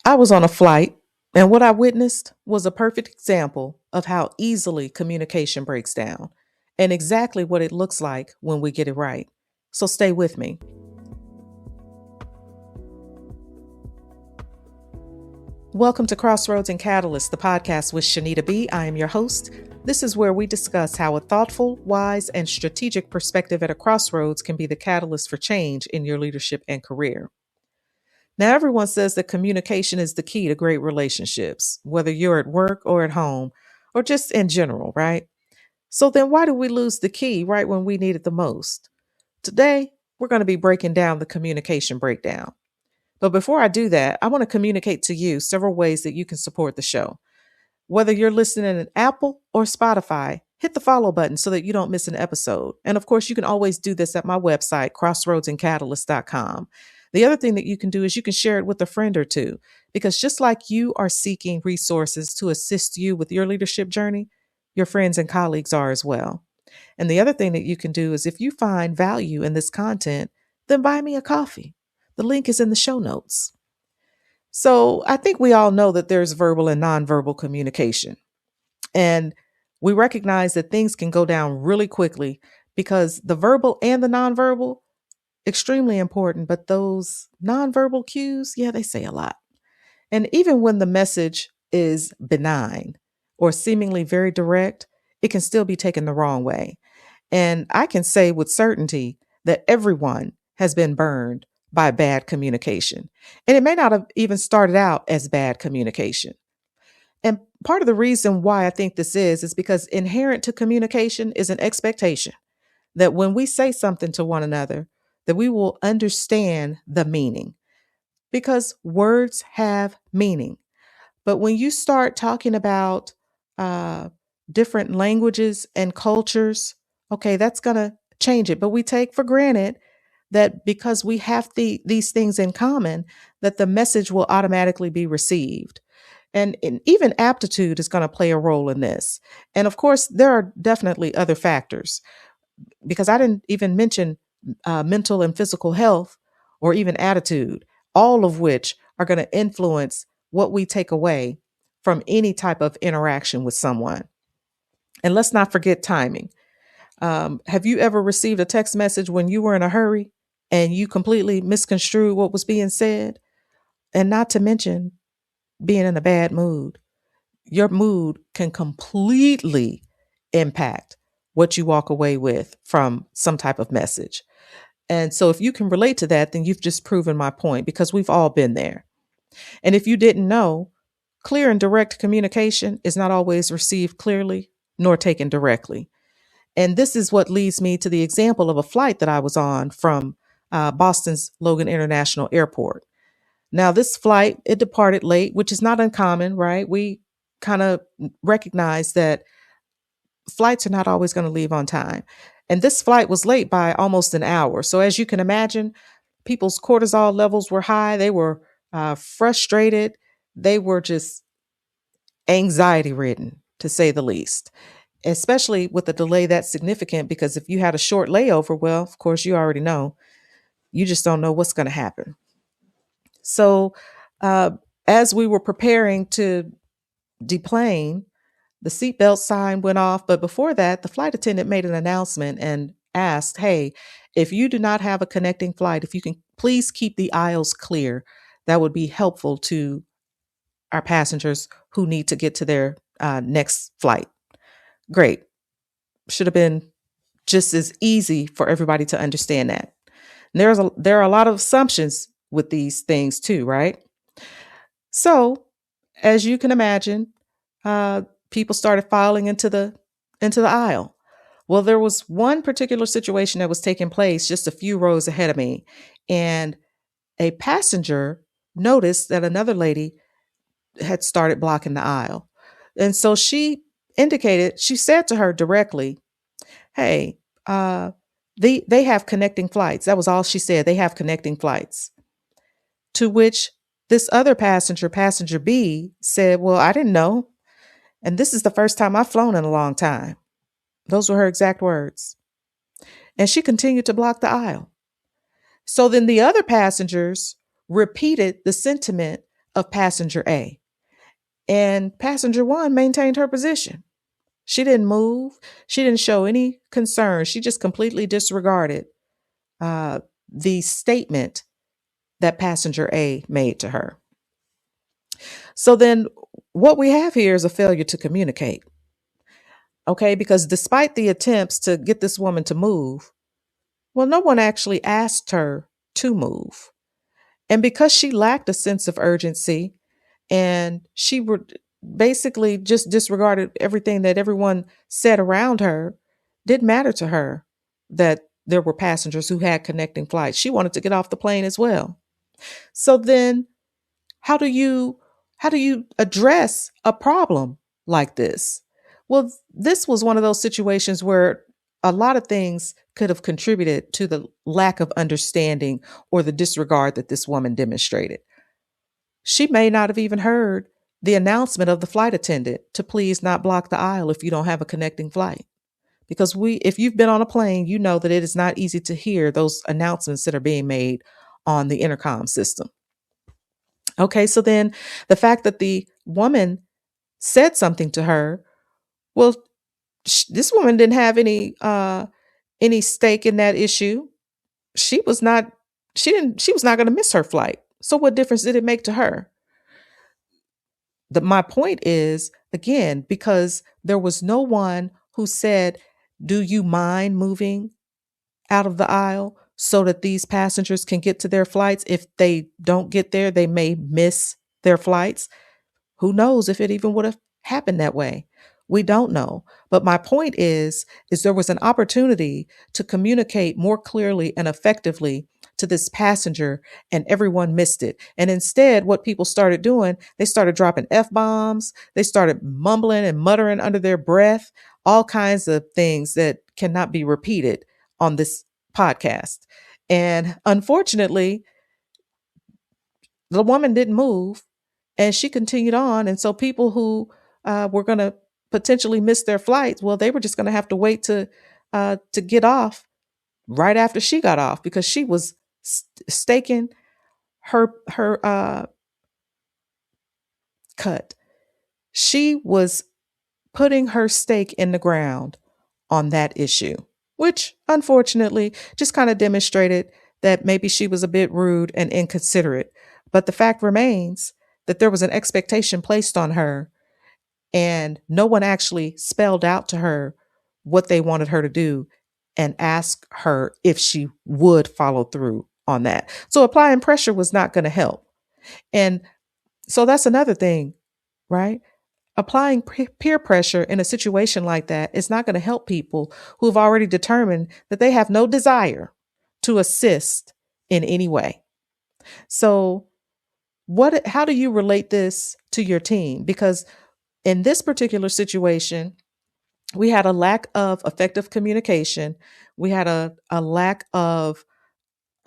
I was on a flight, and what I witnessed was a perfect example of how easily communication breaks down and exactly what it looks like when we get it right. So stay with me. Welcome to Crossroads and Catalyst, the podcast with Shanita B. I am your host. This is where we discuss how a thoughtful, wise, and strategic perspective at a crossroads can be the catalyst for change in your leadership and career. Now, everyone says that communication is the key to great relationships, whether you're at work or at home or just in general, right? So then why do we lose the key right when we need it the most? Today, we're going to be breaking down the communication breakdown. But before I do that, I want to communicate to you several ways that you can support the show. Whether you're listening in Apple or Spotify, hit the follow button so that you don't miss an episode. And of course, you can always do this at my website, crossroadsandcatalyst.com. The other thing that you can do is you can share it with a friend or two, because just like you are seeking resources to assist you with your leadership journey, your friends and colleagues are as well. And the other thing that you can do is if you find value in this content, then buy me a coffee. The link is in the show notes. So I think we all know that there's verbal and nonverbal communication. And we recognize that things can go down really quickly because the verbal and the nonverbal, extremely important, but those nonverbal cues, yeah, they say a lot. And even when the message is benign or seemingly very direct, it can still be taken the wrong way. And I can say with certainty that everyone has been burned by bad communication. And it may not have even started out as bad communication. And part of the reason why I think this is because inherent to communication is an expectation that when we say something to one another, that we will understand the meaning, because words have meaning. But when you start talking about uh, different languages and cultures, okay, that's going to change it. But we take for granted that because we have these things in common, that the message will automatically be received. And even aptitude is going to play a role in this. And of course, there are definitely other factors, because I didn't even mention mental and physical health or even attitude, all of which are going to influence what we take away from any type of interaction with someone. And let's not forget timing. Have you ever received a text message when you were in a hurry and you completely misconstrued what was being said? And not to mention being in a bad mood. Your mood can completely impact what you walk away with from some type of message. And so if you can relate to that, then you've just proven my point, because we've all been there. And if you didn't know, clear and direct communication is not always received clearly nor taken directly. And this is what leads me to the example of a flight that I was on from Boston's Logan International Airport. Now, this flight, it departed late, which is not uncommon, right? We kind of recognize that flights are not always going to leave on time. And this flight was late by almost an hour. So as you can imagine, people's cortisol levels were high. They were frustrated. They were just anxiety ridden, to say the least, especially with a delay that's significant, because if you had a short layover, well, of course, you already know, you just don't know what's going to happen. So uh, as we were preparing to deplane, the seatbelt sign went off. But before that, the flight attendant made an announcement and asked, hey, if you do not have a connecting flight, if you can please keep the aisles clear, that would be helpful to our passengers who need to get to their next flight. Great. Should have been just as easy for everybody to understand that. And there are a lot of assumptions with these things too, right? So, as you can imagine, uh, people started filing into the aisle. Well, there was one particular situation that was taking place just a few rows ahead of me, and a passenger noticed that another lady had started blocking the aisle, and so she said to her directly, "Hey, they have connecting flights." That was all she said. They have connecting flights. To which this other passenger, passenger B, said, "Well, I didn't know. And this is the first time I've flown in a long time." Those were her exact words. And she continued to block the aisle. So then the other passengers repeated the sentiment of passenger A. And passenger one maintained her position. She didn't move. She didn't show any concern. She just completely disregarded uh, the statement that passenger A made to her. So then what we have here is a failure to communicate. Okay, because despite the attempts to get this woman to move, well, no one actually asked her to move. And because she lacked a sense of urgency and basically just disregarded everything that everyone said around her, didn't matter to her that there were passengers who had connecting flights. She wanted to get off the plane as well. So then how do you address a problem like this? Well, this was one of those situations where a lot of things could have contributed to the lack of understanding or the disregard that this woman demonstrated. She may not have even heard the announcement of the flight attendant to please not block the aisle if you don't have a connecting flight. Because if you've been on a plane, you know that it is not easy to hear those announcements that are being made on the intercom system. Okay, so then the fact that the woman said something to her, well, this woman didn't have any stake in that issue. She was not she was not going to miss her flight. So what difference did it make to her? My point is, again, because there was no one who said, "Do you mind moving out of the aisle so that these passengers can get to their flights? If they don't get there, they may miss their flights." Who knows if it even would have happened that way? We don't know. But my point is there was an opportunity to communicate more clearly and effectively to this passenger, and everyone missed it. And instead, what people started doing, they started dropping F-bombs. They started mumbling and muttering under their breath, all kinds of things that cannot be repeated on this podcast. And unfortunately, the woman didn't move and she continued on. And so people who were going to potentially miss their flights, well, they were just going to have to wait to get off right after she got off, because she was staking her cut. She was putting her stake in the ground on that issue, which unfortunately just kind of demonstrated that maybe she was a bit rude and inconsiderate. But the fact remains that there was an expectation placed on her, and no one actually spelled out to her what they wanted her to do and ask her if she would follow through on that. So applying pressure was not going to help. And so that's another thing, right? Applying peer pressure in a situation like that is not going to help people who have already determined that they have no desire to assist in any way. So how do you relate this to your team? Because in this particular situation, we had a lack of effective communication. We had a lack of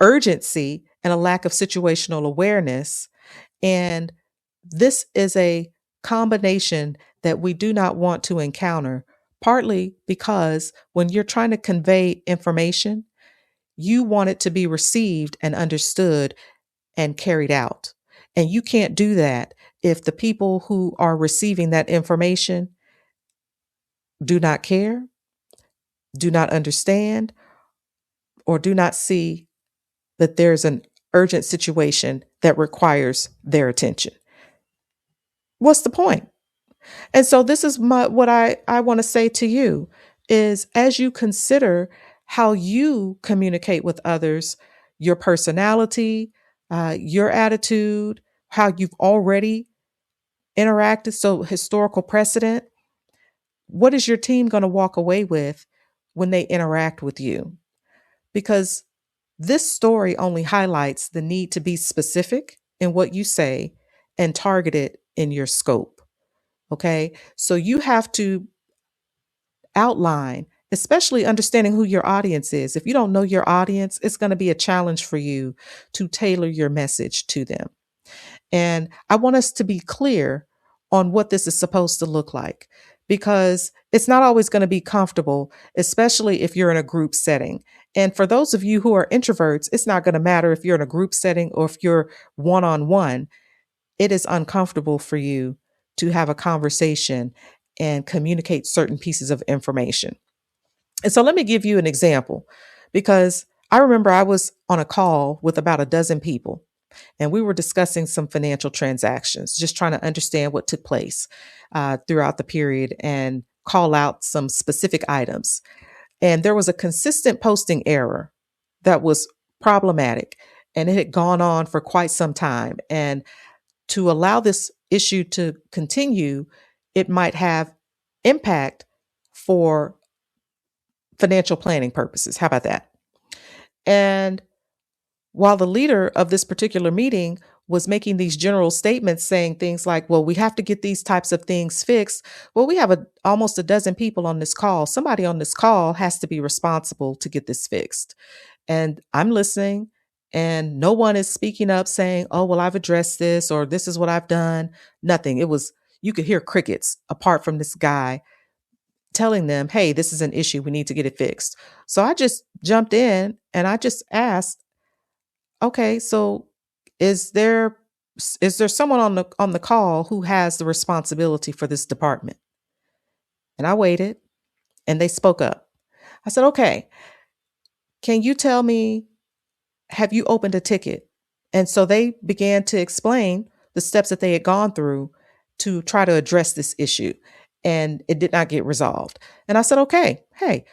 urgency and a lack of situational awareness. And this is a combination that we do not want to encounter, partly because when you're trying to convey information, you want it to be received and understood and carried out. And you can't do that if the people who are receiving that information do not care, do not understand, or do not see that there's an urgent situation that requires their attention. What's the point? And so this is what I want to say to you is, as you consider how you communicate with others, your personality, your attitude, how you've already interacted, so historical precedent, what is your team going to walk away with when they interact with you? Because this story only highlights the need to be specific in what you say and targeted in your scope. Okay. So you have to outline, especially understanding who your audience is. If you don't know your audience, it's going to be a challenge for you to tailor your message to them. And I want us to be clear on what this is supposed to look like, because it's not always going to be comfortable, especially if you're in a group setting. And for those of you who are introverts, it's not going to matter if you're in a group setting or if you're one-on-one. it is uncomfortable for you to have a conversation and communicate certain pieces of information. And so let me give you an example, because I remember I was on a call with about a dozen people, and we were discussing some financial transactions, just trying to understand what took place throughout the period and call out some specific items. And there was a consistent posting error that was problematic, and it had gone on for quite some time. And to allow this issue to continue, it might have impact for financial planning purposes. How about that? And while the leader of this particular meeting was making these general statements saying things like, well, we have to get these types of things fixed. Well, we have almost a dozen people on this call. Somebody on this call has to be responsible to get this fixed. And I'm listening, and no one is speaking up saying, oh, well, I've addressed this, or this is what I've done. Nothing. You could hear crickets apart from this guy telling them, hey, this is an issue. We need to get it fixed. So I just jumped in and I just asked, okay, so is there someone on the call who has the responsibility for this department? And I waited, and they spoke up. I said, okay, can you tell me, have you opened a ticket? And so they began to explain the steps that they had gone through to try to address this issue, and it did not get resolved. And I said, okay, hey,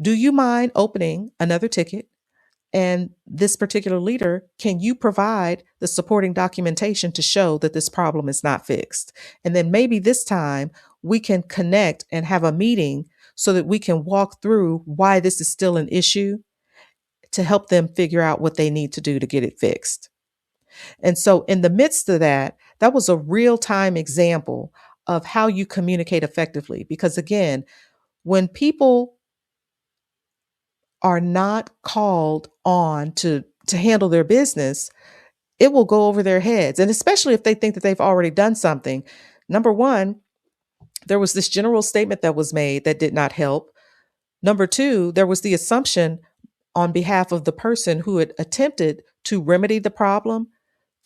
do you mind opening another ticket? And this particular leader, can you provide the supporting documentation to show that this problem is not fixed? And then maybe this time we can connect and have a meeting so that we can walk through why this is still an issue, to help them figure out what they need to do to get it fixed. And so in the midst of that, that was a real time example of how you communicate effectively. Because again, when people are not called on to handle their business, it will go over their heads. And especially if they think that they've already done something. Number one, there was this general statement that was made that did not help. Number two, there was the assumption on behalf of the person who had attempted to remedy the problem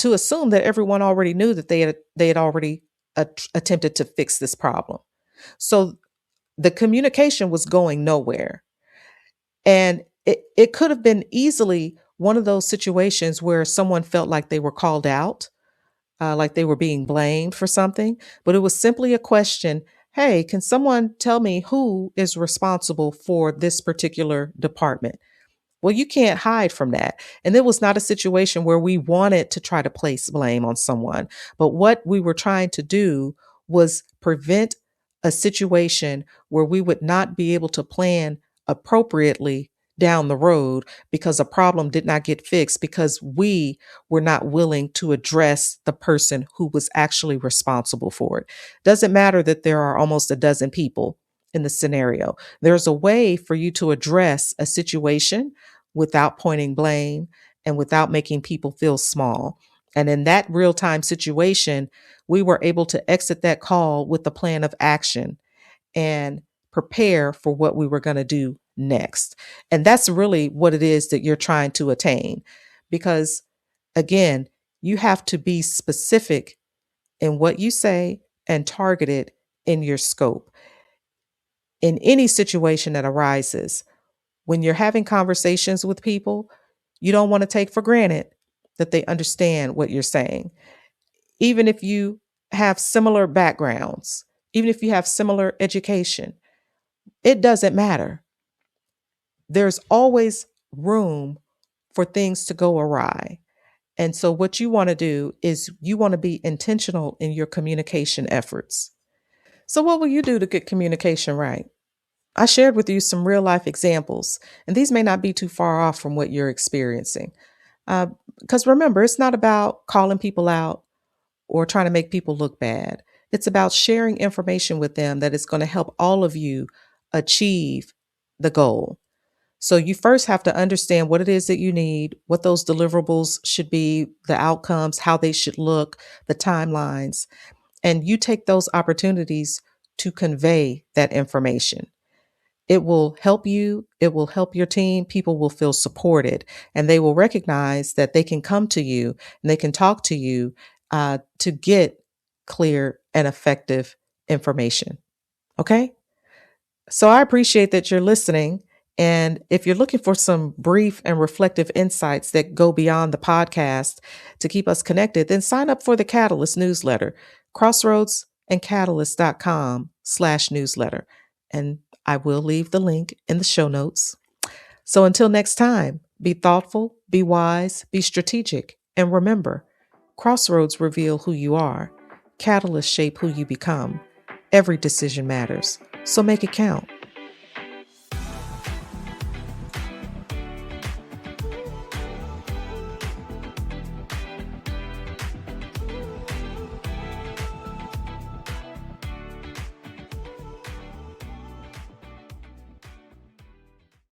to assume that everyone already knew that they had already attempted to fix this problem. So the communication was going nowhere. And it could have been easily one of those situations where someone felt like they were called out, like they were being blamed for something, but it was simply a question. Hey, can someone tell me who is responsible for this particular department? Well, you can't hide from that. And it was not a situation where we wanted to try to place blame on someone. But what we were trying to do was prevent a situation where we would not be able to plan appropriately down the road because a problem did not get fixed because we were not willing to address the person who was actually responsible for it. Doesn't matter that there are almost a dozen people in the scenario. There's a way for you to address a situation without pointing blame and without making people feel small. And in that real time situation, we were able to exit that call with a plan of action and prepare for what we were going to do next. And that's really what it is that you're trying to attain. Because again, you have to be specific in what you say and targeted in your scope. In any situation that arises, when you're having conversations with people, you don't want to take for granted that they understand what you're saying. Even if you have similar backgrounds, even if you have similar education, it doesn't matter. There's always room for things to go awry. And so what you want to do is you want to be intentional in your communication efforts. So what will you do to get communication right? I shared with you some real life examples, and these may not be too far off from what you're experiencing. Because remember, it's not about calling people out or trying to make people look bad. It's about sharing information with them that is going to help all of you achieve the goal. So you first have to understand what it is that you need, what those deliverables should be, the outcomes, how they should look, the timelines, and you take those opportunities to convey that information. It will help you. It will help your team. People will feel supported, and they will recognize that they can come to you and they can talk to you to get clear and effective information. Okay? So I appreciate that you're listening. And if you're looking for some brief and reflective insights that go beyond the podcast to keep us connected, then sign up for the Catalyst newsletter, crossroadsandcatalyst.com/newsletter. And I will leave the link in the show notes. So until next time, be thoughtful, be wise, be strategic, and remember, crossroads reveal who you are. Catalysts shape who you become. Every decision matters, so make it count.